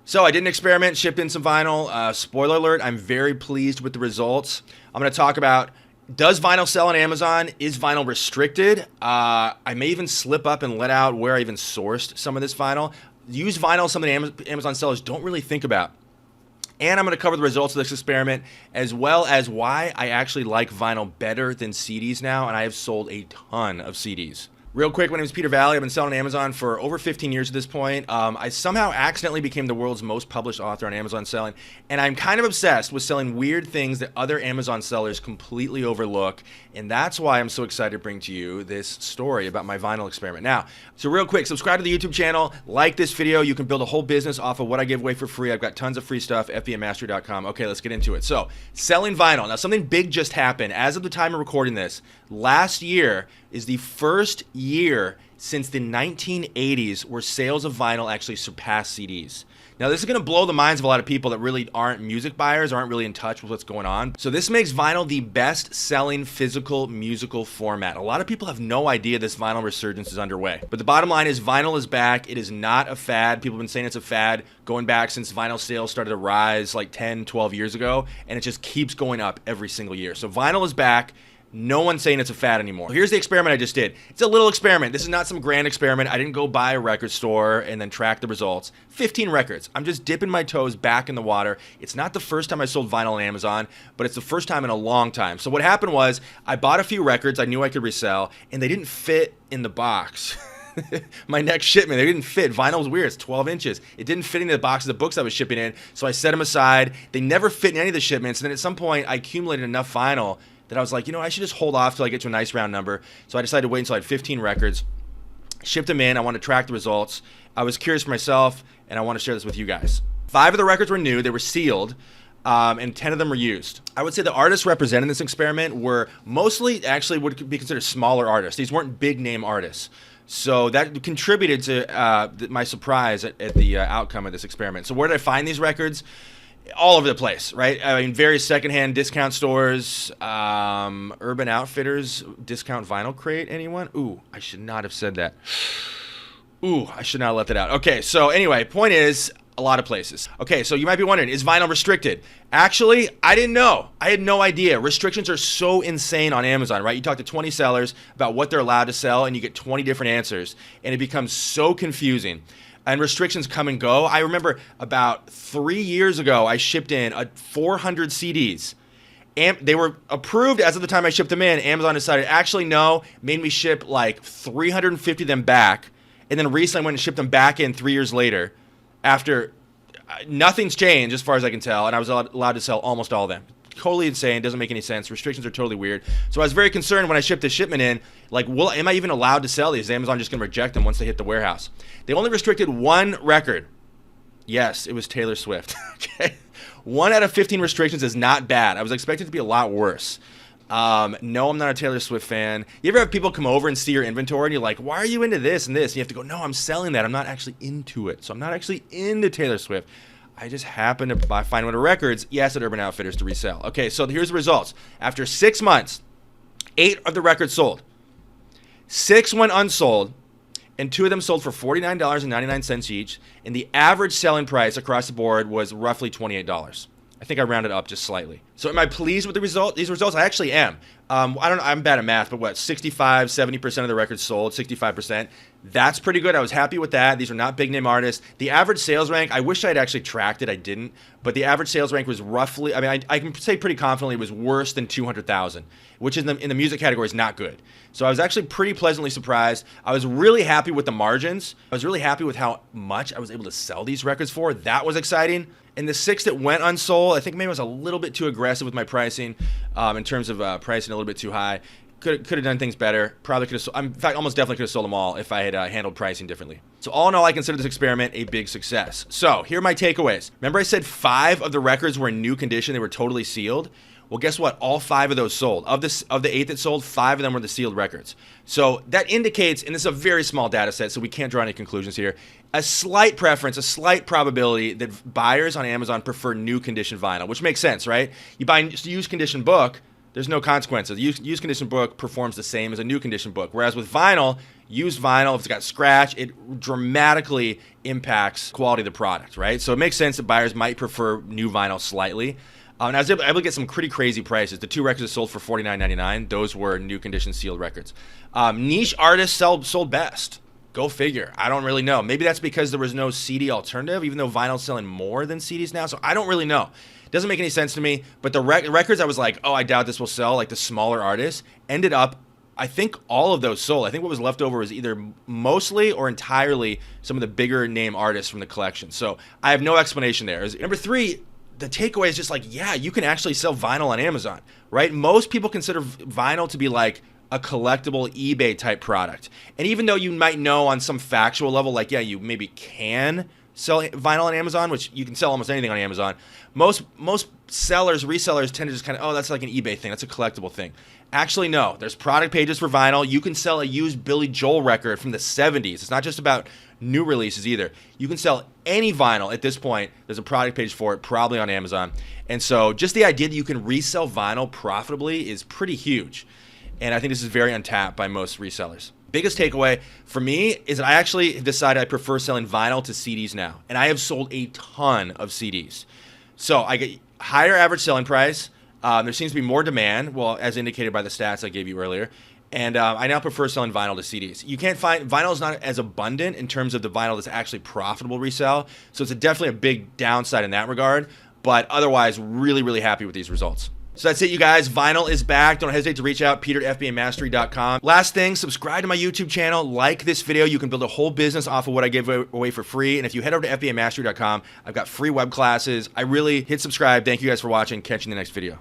So I did an experiment, shipped in some vinyl. Spoiler alert, I'm very pleased with the results. I'm going to talk about, does vinyl sell on Amazon? Is vinyl restricted? I may even slip up and let out where I even sourced some of this vinyl. Use vinyl, something Amazon sellers don't really think about. And I'm going to cover the results of this experiment, as well as why I actually like vinyl better than CDs now, and I have sold a ton of CDs. Real quick, my name is Peter Valley. I've been selling on Amazon for over 15 years at this point. I somehow accidentally became the world's most published author on Amazon selling, and I'm kind of obsessed with selling weird things that other Amazon sellers completely overlook, and that's why I'm so excited to bring to you this story about my vinyl experiment. Now, so real quick, subscribe to the YouTube channel, like this video. You can build a whole business off of what I give away for free. I've got tons of free stuff, FBAmastery.com. Okay, let's get into it. So, selling vinyl. Now, something big just happened. As of the time of recording this, last year is the first year since the 1980s where sales of vinyl actually surpassed CDs. Now, this is going to blow the minds of a lot of people that really aren't music buyers, aren't really in touch with what's going on. So this makes vinyl the best-selling physical musical format. A lot of people have no idea this vinyl resurgence is underway. But the bottom line is vinyl is back. It is not a fad. People have been saying it's a fad going back since vinyl sales started to rise like 10, 12 years ago, and it just keeps going up every single year. So vinyl is back. No one's saying it's a fad anymore. Here's the experiment I just did. It's a little experiment. This is not some grand experiment. I didn't go buy a record store and then track the results. 15 records. I'm just dipping my toes back in the water. It's not the first time I sold vinyl on Amazon, but it's the first time in a long time. So what happened was I bought a few records I knew I could resell, and they didn't fit in the box. My next shipment, they didn't fit. Vinyl was weird. It's 12 inches. It didn't fit into the box of the books I was shipping in, so I set them aside. They never fit in any of the shipments, and then at some point, I accumulated enough vinyl that I was like, you know, I should just hold off till I get to a nice round number. So I decided to wait until I had 15 records, shipped them in. I want to track the results. I was curious for myself, and I want to share this with you guys. 5 of the records were new. They were sealed, and 10 of them were used. I would say the artists represented in this experiment were mostly actually would be considered smaller artists. These weren't big name artists. So that contributed to my surprise at the outcome of this experiment. So where did I find these records? All over the place, right? I mean, various secondhand discount stores, Urban Outfitters, discount vinyl crate, anyone? Ooh, I should not have said that. Ooh, I should not have let that out. Okay, so anyway, point is, a lot of places. Okay, so you might be wondering, is vinyl restricted? Actually, I didn't know. I had no idea. Restrictions are so insane on Amazon, right? You talk to 20 sellers about what they're allowed to sell, and you get 20 different answers, and it becomes so confusing. And restrictions come and go. I remember about 3 years ago, I shipped in 400 CDs. And they were approved as of the time I shipped them in. Amazon decided, actually, no, made me ship like 350 of them back. And then recently I went and shipped them back in 3 years later after nothing's changed as far as I can tell. And I was allowed to sell almost all of them. Totally insane. Doesn't make any sense. Restrictions are totally weird. So I was very concerned when I shipped this shipment in, like, am I even allowed to sell these? Is Amazon just going to reject them once they hit the warehouse? They only restricted 1 record. Yes, it was Taylor Swift. Okay, 1 out of 15 restrictions is not bad. I was expecting it to be a lot worse. No, I'm not a Taylor Swift fan. You ever have people come over and see your inventory and you're like, why are you into this and this? And you have to go, no, I'm selling that. I'm not actually into it. So I'm not actually into Taylor Swift. I just happened to find one of the records, yes, at Urban Outfitters to resell. Okay, so here's the results. After 6 months, 8 of the records sold. 6 went unsold, and 2 of them sold for $49.99 each, and the average selling price across the board was roughly $28. I think I rounded up just slightly. So am I pleased with the result? These results? I actually am. I don't know, I'm bad at math, but what, 65, 70% of the records sold, 65%. That's pretty good. I was happy with that. These are not big name artists. The average sales rank, I wish I had actually tracked it. I didn't. But the average sales rank was roughly, I mean, I can say pretty confidently it was worse than 200,000, which in the music category is not good. So I was actually pretty pleasantly surprised. I was really happy with the margins. I was really happy with how much I was able to sell these records for. That was exciting. And the 6 that went unsold, I think maybe I was a little bit too aggressive with my pricing in terms of pricing a little bit too high. Could have done things better. Probably could have. In fact, almost definitely could have sold them all if I had handled pricing differently. So all in all, I consider this experiment a big success. So here are my takeaways. Remember I said 5 of the records were in new condition. They were totally sealed. Well, guess what? All 5 of those sold. Of the 8 that sold, 5 of them were the sealed records. So that indicates, and this is a very small data set, so we can't draw any conclusions here, a slight preference, a slight probability that buyers on Amazon prefer new condition vinyl, which makes sense, right? You buy a used condition book, there's no consequences. Used condition book performs the same as a new condition book. Whereas with vinyl, used vinyl, if it's got scratch, it dramatically impacts quality of the product, right? So it makes sense that buyers might prefer new vinyl slightly. And I was able to get some pretty crazy prices. The 2 records that sold for $49.99. Those were new condition sealed records. Niche artists sold best. Go figure. I don't really know. Maybe that's because there was no CD alternative, even though vinyl's selling more than CDs now. So I don't really know. It doesn't make any sense to me. But the records I was like, oh, I doubt this will sell, like the smaller artists, ended up, I think all of those sold. I think what was left over was either mostly or entirely some of the bigger name artists from the collection. So I have no explanation there. Number 3, the takeaway is just like, yeah, you can actually sell vinyl on Amazon, right? Most people consider vinyl to be like a collectible eBay type product. And even though you might know on some factual level, like, yeah, you maybe can sell vinyl on Amazon, which you can sell almost anything on Amazon. Most sellers, resellers tend to just kind of, oh, that's like an eBay thing. That's a collectible thing. Actually, no. There's product pages for vinyl. You can sell a used Billy Joel record from the 70s. It's not just about new releases either. You can sell any vinyl at this point. There's a product page for it, probably on Amazon. And so just the idea that you can resell vinyl profitably is pretty huge. And I think this is very untapped by most resellers. Biggest takeaway for me is that I actually decided I prefer selling vinyl to CDs now. And I have sold a ton of CDs. So I get higher average selling price. There seems to be more demand, well, as indicated by the stats I gave you earlier. And I now prefer selling vinyl to CDs. You can't find, vinyl is not as abundant in terms of the vinyl that's actually profitable resell. So it's definitely a big downside in that regard. But otherwise, really, really happy with these results. So that's it, you guys. Vinyl is back. Don't hesitate to reach out, peter@fbamastery.com. Last thing, subscribe to my YouTube channel. Like this video. You can build a whole business off of what I give away for free. And if you head over to FBAmastery.com, I've got free web classes. I really hit subscribe. Thank you guys for watching. Catch you in the next video.